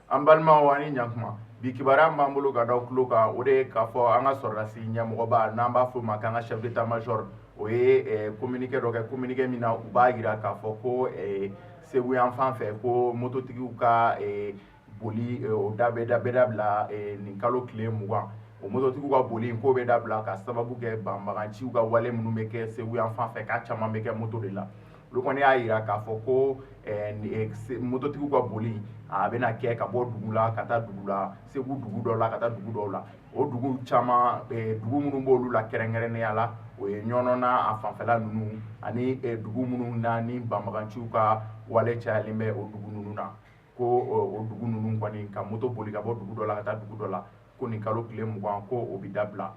an balimaw ani ɲakuma bi kibaruya min b'an bolo ka da tulo kan o de ye k'a fɔ an ka sɔrɔdasi ɲɛmɔgɔba n'an b'a fɔ o ma k'an ka chef d'état major o ye communiqué dɔ kɛ communiqué min na u b'a jira k'a fɔ ko Segu yan fan fɛ ko mototigiw ka boli o da bɛ dabila nin kalo tile 20 o mototigiw ka boli ko bɛ dabila ka sababu kɛ banbaganciw ka wale minnu bɛ kɛ Segu yan fan fɛ k'a caman bɛ kɛ moto de la olu kɔni y'a jira k'a fɔ ko mototigiw ka boli a bɛna kɛ ka bɔ dugu la ka taa dugu la Segu dugu dɔ la ka taa dugu dɔw la o dugu caman dugu minnu b'olu la kɛrɛnkɛrɛnnenya la o ye ɲɔnɔna a fanfɛla ninnu ani dugu minnu na ni banbaganciw ka wale cayalen bɛ o dugu ninnu na ko o dugu ninnu kɔni ka moto boli ka bɔ dugu dɔ la ka taa dugu dɔ la ko nin kalo tile 20 ko o bɛ dabila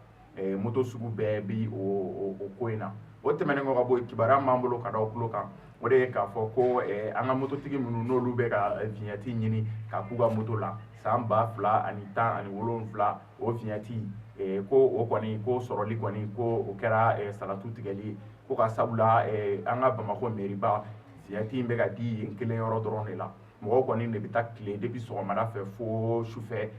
moto sugu bɛɛ bi o ko in na o tɛmɛnen kɔ ka bɔ kibaruya m'an bolo ka da o tulo kan o de ye k'a fɔ ko an ka mototigi minnu n'olu bɛ ka vignette ɲini ka k'u ka moto la san 2017 o vignette ko o kɔni ko sɔrɔli kɔni ko o kɛra salatu tigɛli ye ko ka sabula an ka Bamakɔ mairie vignette in bɛ ka di yen kelen yɔrɔ dɔrɔn de la mɔgɔw kɔni de bɛ taa tile depuis sɔgɔmada fɛ fo sufɛ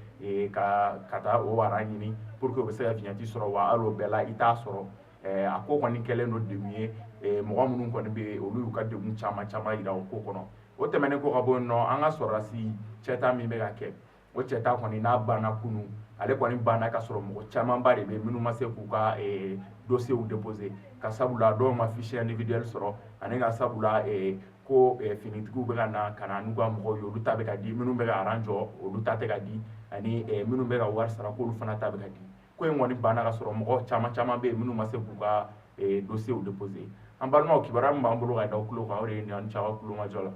ka taa o wara ɲini pour que u bɛ se ka vignette sɔrɔ wa hali o bɛɛ la i t'a sɔrɔ a ko kɔni kɛlen don degun ye mɔgɔ minnu kɔni bɛ olu y'u ka degun caman jira o ko kɔnɔ o tɛmɛnen ko ka bɔ yen nɔ an ka sɔrɔdasi cɛta min bɛ ka kɛ o cɛta kɔni n'a banna kunun ale kɔni banna ka sɔrɔ mɔgɔ camanba de bɛ minnu ma se k'u ka dossier déposer ka sabula dɔw ma fichier individuel sɔrɔ ani ka sabula ko finitigiw bɛ ka na n'u ka mɔgɔw ye olu ta bɛ ka di minnu bɛ ka aran jɔ olu ta tɛ ka di ani minnu bɛ ka wari sara k'olu fana ta bɛ ka di ko in kɔni banna ka sɔrɔ mɔgɔ caman bɛ yen minnu ma se k'u ka dossier déposer an balimaw kibaruya min b'an bolo ka da o tulo kan o de ye nin an cɛ aw ka kulomajɔ la